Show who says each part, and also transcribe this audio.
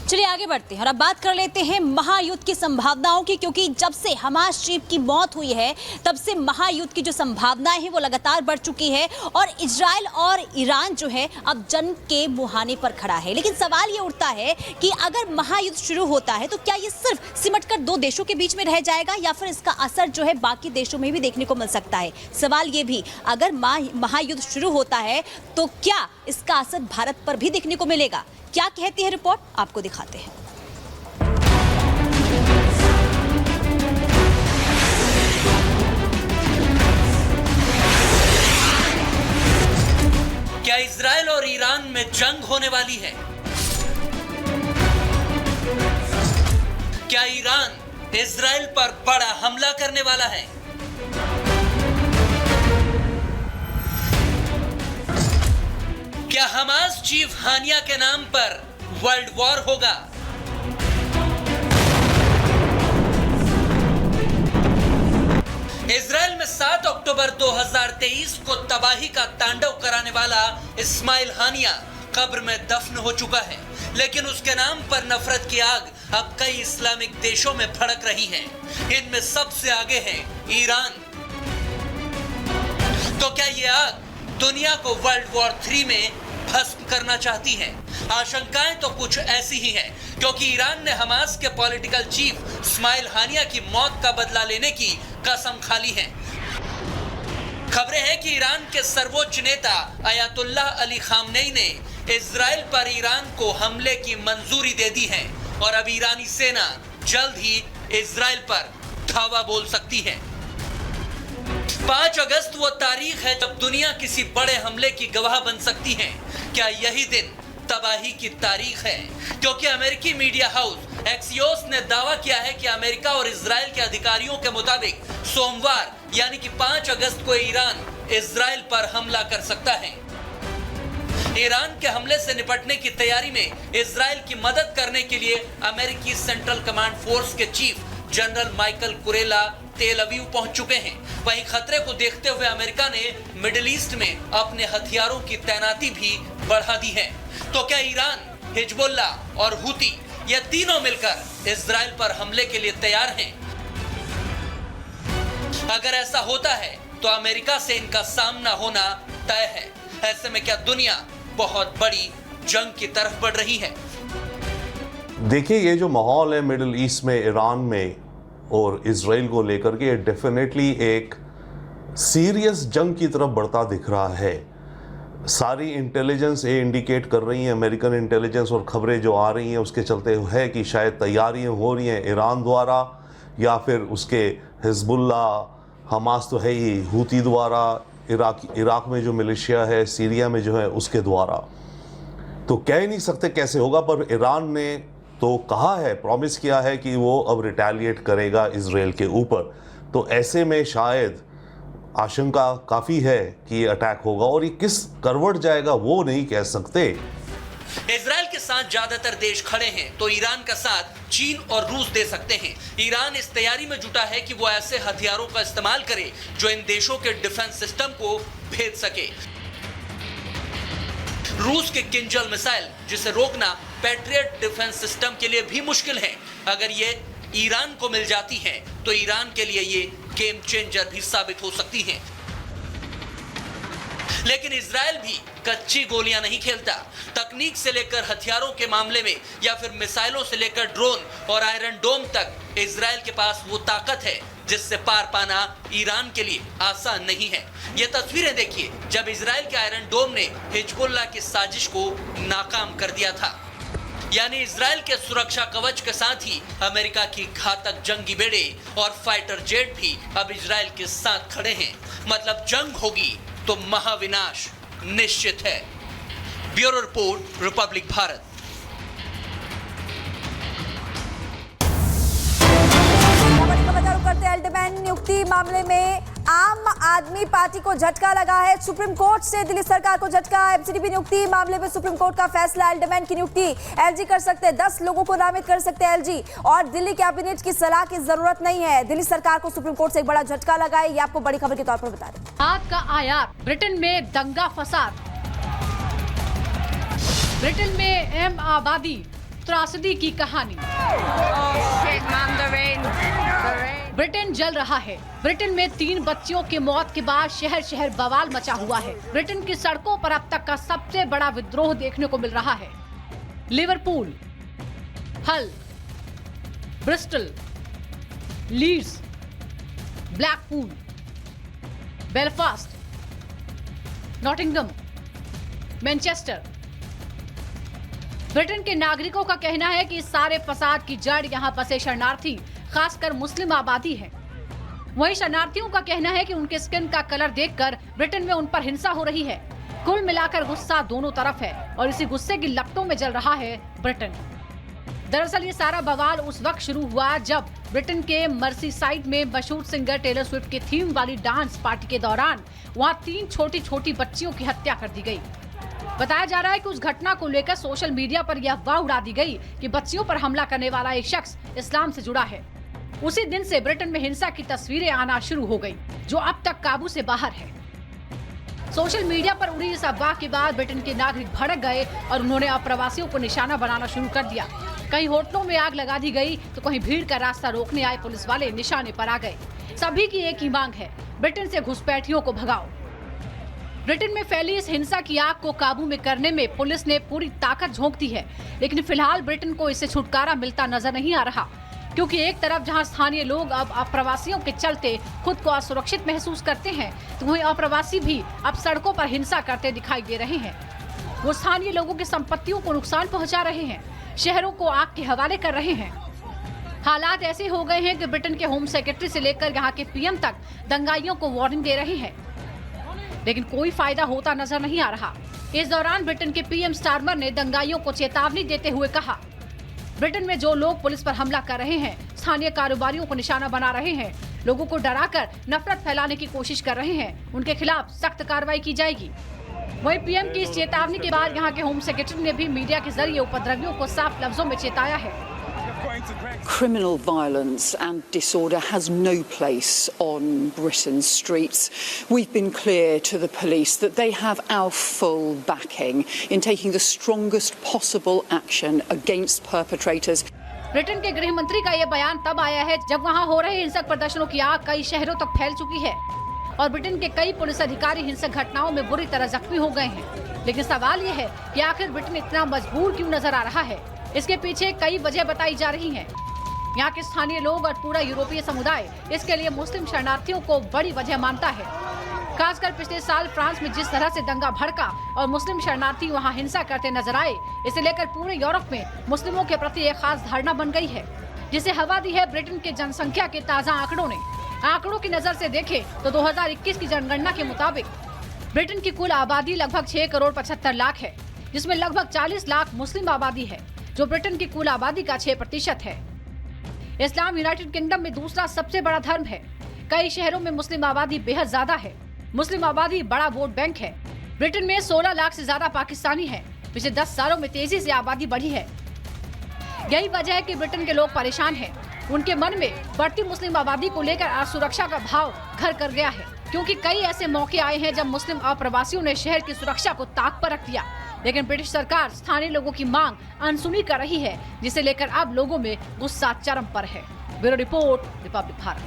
Speaker 1: चलिए आगे बढ़ते हैं और अब बात कर लेते हैं महायुद्ध की संभावनाओं की, क्योंकि जब से हमास चीफ की मौत हुई है तब से महायुद्ध की जो संभावनाएं हैं वो लगातार बढ़ चुकी है और इजराइल और ईरान जो है अब जंग के मुहाने पर खड़ा है। लेकिन सवाल ये उठता है कि अगर महायुद्ध शुरू होता है तो क्या ये सिर्फ सिमटकर दो देशों के बीच में रह जाएगा या फिर इसका असर जो है बाकी देशों में भी देखने को मिल सकता है। सवाल ये भी, अगर महायुद्ध शुरू होता है तो क्या इसका असर भारत पर भी देखने को मिलेगा? क्या कहती है रिपोर्ट, आपको दिखाते हैं।
Speaker 2: क्या इजराइल और ईरान में जंग होने वाली है? क्या ईरान इजराइल पर बड़ा हमला करने वाला है? क्या हमास चीफ हानिया के नाम पर वर्ल्ड वॉर होगा? इजराइल में 7 अक्टूबर 2023 को तबाही का तांडव कराने वाला इस्माइल हानिया कब्र में दफन हो चुका है, लेकिन उसके नाम पर नफरत की आग अब कई इस्लामिक देशों में भड़क रही है। इनमें सबसे आगे है ईरान। तो क्या ये आग दुनिया को वर्ल्ड वॉर 3 में भस्म करना चाहती है? आशंकाएं तो कुछ ऐसी ही हैं, क्योंकि ईरान ने हमास के पॉलिटिकल चीफ इस्माइल हानिया की मौत का बदला लेने की कसम खा ली है। खबरें हैं कि ईरान के सर्वोच्च नेता अयातुल्लाह अली खामनेई ने इजराइल पर ईरान को हमले की मंजूरी दे दी है और अब ईरानी सेना जल्द ही इजराइल पर धावा बोल सकती है। 5 अगस्त वो तारीख है जब दुनिया किसी बड़े हमले की गवाह बन सकती है। क्या यही दिन तबाही की तारीख है? क्योंकि अमेरिकी मीडिया हाउस एक्सियोस ने दावा किया है कि अमेरिका और इजराइल के अधिकारियों के मुताबिक सोमवार यानी कि 5 अगस्त को ईरान इजराइल पर हमला कर सकता है। ईरान के हमले से निपटने की तैयारी में इजराइल की मदद करने के लिए अमेरिकी सेंट्रल कमांड फोर्स के चीफ जनरल माइकल कुरेला तेल अवीव पहुंच चुके हैं। वहीं खतरे को देखते हुए अमेरिका ने मिडिल ईस्ट में अपने हथियारों की तैनाती भी बढ़ा दी है। तो क्या ईरान, हिजबुल्ला और हुती ये तीनों मिलकर इजराइल पर हमले के लिए तैयार हैं? अगर ऐसा होता है तो अमेरिका से इनका सामना होना तय है। ऐसे में क्या दुनिया बहुत बड़ी जंग की तरफ बढ़ रही है?
Speaker 3: देखिए, ये जो माहौल है मिडिल ईस्ट में ईरान में और इजराइल को लेकर के, डेफिनेटली एक सीरियस जंग की तरफ बढ़ता दिख रहा है। सारी इंटेलिजेंस ये इंडिकेट कर रही हैं, अमेरिकन इंटेलिजेंस और खबरें जो आ रही हैं उसके चलते है कि शायद तैयारियां हो रही हैं ईरान द्वारा या फिर उसके हिजबुल्ला, हमास तो है ही, हुती द्वारा, इराक में जो मिलिशिया है, सीरिया में जो है उसके द्वारा। तो कह ही नहीं सकते कैसे होगा, पर ईरान ने तो कहा है, प्रॉमिस किया है कि वो अब रिटेलिएट करेगा इजराइल के ऊपर। तो ऐसे में शायद आशंका काफ़ी है कि ये अटैक होगा, और ये किस करवट जाएगा वो नहीं कह सकते।
Speaker 2: इजराइल के साथ ज्यादातर देश खड़े हैं तो ईरान का साथ चीन और रूस दे सकते हैं। ईरान इस तैयारी में जुटा है कि वो ऐसे हथियारों का इस्तेमाल करे जो इन देशों के डिफेंस सिस्टम को भेद सके। रूस के किंजल मिसाइल, जिसे रोकना पैट्रियट डिफेंस सिस्टम के लिए भी मुश्किल है। अगर ये ईरान को मिल जाती है तो ईरान के लिए ये गेम चेंजर भी साबित हो सकती है। लेकिन इजराइल भी कच्ची गोलियां नहीं खेलता। तकनीक से लेकर हथियारों के मामले में या फिर मिसाइलों से लेकर ड्रोन और आयरन डोम तक इजराइल के पास वो ताकत है जिससे पार पाना ईरान के लिए आसान नहीं है। ये तस्वीरें देखिए जब इजराइल के आयरन डोम ने हिजबुल्ला की साजिश को नाकाम कर दिया था। यानी इजराइल के सुरक्षा कवच के साथ ही अमेरिका की घातक जंगी बेड़े और फाइटर जेट भी अब इजराइल के साथ खड़े हैं। मतलब जंग होगी तो महाविनाश निश्चित है। Bureau report, Republic Bharat.
Speaker 4: करते अल्टमैन नियुक्ति मामले में आम आदमी पार्टी को झटका लगा है। सुप्रीम कोर्ट से दिल्ली सरकार को झटका। एमसीडीपी नियुक्ति मामले में सुप्रीम कोर्ट का फैसला, अल्टमैन की नियुक्ति एलजी कर सकते हैं, 10 लोगों को नामित कर सकते हैं एलजी, और दिल्ली कैबिनेट की सलाह की जरूरत नहीं है। दिल्ली सरकार को सुप्रीम कोर्ट से एक बड़ा झटका लगा है। ये आपको बड़ी खबर के तौर पर बता दें।
Speaker 5: खाद का आयात, ब्रिटेन में दंगा फसाद, ब्रिटेन में अहम आबादी, त्रासदी की कहानी। ब्रिटेन जल रहा है। ब्रिटेन में 3 बच्चियों की मौत के बाद शहर शहर बवाल मचा हुआ है। ब्रिटेन की सड़कों पर अब तक का सबसे बड़ा विद्रोह देखने को मिल रहा है। Liverpool, Hull, Bristol, Leeds, Blackpool, Belfast, Nottingham, Manchester. Britain के नागरिकों का कहना है कि इस सारे फसाद की जड़ यहाँ बसे शरणार्थी, खासकर मुस्लिम आबादी है। वहीं शरणार्थियों का कहना है कि उनके स्किन का कलर देखकर ब्रिटेन में उन पर हिंसा हो रही है। कुल मिलाकर गुस्सा दोनों तरफ है और इसी गुस्से की लपटों में जल रहा है ब्रिटेन। दरअसल ये सारा बवाल उस वक्त शुरू हुआ जब ब्रिटेन के मर्सीसाइड में मशहूर सिंगर टेलर स्विफ्ट की थीम वाली डांस पार्टी के दौरान वहां 3 छोटी छोटी बच्चियों की हत्या कर दी गई। बताया जा रहा है कि उस घटना को लेकर सोशल मीडिया पर यह अफवाह उड़ा दी गई कि बच्चियों पर हमला करने वाला एक शख्स इस्लाम से जुड़ा है। उसी दिन से ब्रिटेन में हिंसा की तस्वीरें आना शुरू हो गई, जो अब तक काबू से बाहर है। सोशल मीडिया पर उड़ी इस अफवाह के बाद ब्रिटेन के नागरिक भड़क गए और उन्होंने अप्रवासियों को निशाना बनाना शुरू कर दिया। कहीं होटलों में आग लगा दी गई तो कहीं भीड़ का रास्ता रोकने आए पुलिस वाले निशाने पर आ गए। सभी की एक ही मांग है, ब्रिटेन से घुसपैठियों को भगाओ। ब्रिटेन में फैली इस हिंसा की आग को काबू में करने में पुलिस ने पूरी ताकत झोंक दी है, लेकिन फिलहाल ब्रिटेन को इससे छुटकारा मिलता नजर नहीं आ रहा, क्योंकि एक तरफ जहां स्थानीय लोग अब अप्रवासियों के चलते खुद को असुरक्षित महसूस करते हैं, तो वहीं अप्रवासी भी अब सड़कों पर हिंसा करते दिखाई दे रहे हैं। वो स्थानीय लोगों की संपत्तियों को नुकसान पहुंचा रहे हैं, शहरों को आग के हवाले कर रहे हैं। हालात ऐसे हो गए हैं कि ब्रिटेन के होम सेक्रेटरी से लेकर यहाँ के पीएम तक दंगाइयों को वार्निंग दे रहे हैं, लेकिन कोई फायदा होता नजर नहीं आ रहा। इस दौरान ब्रिटेन के पीएम स्टारमर ने दंगाइयों को चेतावनी देते हुए कहा, ब्रिटेन में जो लोग पुलिस पर हमला कर रहे हैं, स्थानीय कारोबारियों को निशाना बना रहे हैं, लोगों को डराकर नफरत फैलाने की कोशिश कर रहे हैं, उनके खिलाफ सख्त कार्रवाई की जाएगी। वहीं पीएम की इस चेतावनी के बाद यहाँ के होम सेक्रेटरी ने भी मीडिया के जरिए उपद्रवियों को साफ लफ्जों में चेताया है।
Speaker 6: Criminal violence and disorder has no place on Britain's streets. We've been clear to the police that they have our full backing in taking the strongest possible action against perpetrators.
Speaker 5: Britain के गृह मंत्री का यह बयान तब आया है जब वहां हो रहे हिंसक प्रदर्शनों की आग कई शहरों तक फैल चुकी है और ब्रिटेन के कई पुलिस अधिकारी हिंसक घटनाओं में बुरी तरह जख्मी हो गए हैं। लेकिन सवाल यह है कि आखिर ब्रिटेन इतना मजबूर क्यों नजर आ रहा है? इसके पीछे कई वजह बताई जा रही हैं। यहाँ के स्थानीय लोग और पूरा यूरोपीय समुदाय इसके लिए मुस्लिम शरणार्थियों को बड़ी वजह मानता है। खासकर पिछले साल फ्रांस में जिस तरह से दंगा भड़का और मुस्लिम शरणार्थी वहाँ हिंसा करते नजर आए, इसे लेकर पूरे यूरोप में मुस्लिमों के प्रति एक खास धारणा बन गई है, जिसे हवा दी है ब्रिटेन के जनसंख्या के ताजा आंकड़ों ने। आंकड़ों की नजर से देखें तो 2021 की जनगणना के मुताबिक ब्रिटेन की कुल आबादी लगभग 6 करोड़ 75 लाख है, जिसमें लगभग 40 लाख मुस्लिम आबादी है, जो ब्रिटेन की कुल आबादी का 6% है। इस्लाम यूनाइटेड किंगडम में दूसरा सबसे बड़ा धर्म है। कई शहरों में मुस्लिम आबादी बेहद ज्यादा है। मुस्लिम आबादी बड़ा वोट बैंक है। ब्रिटेन में 16 लाख से ज्यादा पाकिस्तानी हैं। पिछले 10 सालों में तेजी से आबादी बढ़ी है। यही वजह है कि ब्रिटेन के लोग परेशान हैं। उनके मन में बढ़ती मुस्लिम आबादी को लेकर असुरक्षा का भाव घर कर गया है, क्योंकि कई ऐसे मौके आए हैं जब मुस्लिम अप्रवासियों ने शहर की सुरक्षा को ताक पर रख दिया, लेकिन ब्रिटिश सरकार स्थानीय लोगों की मांग अनसुनी कर रही है, जिसे लेकर अब लोगों में गुस्सा चरम पर है। Bureau report, Republic Bharat.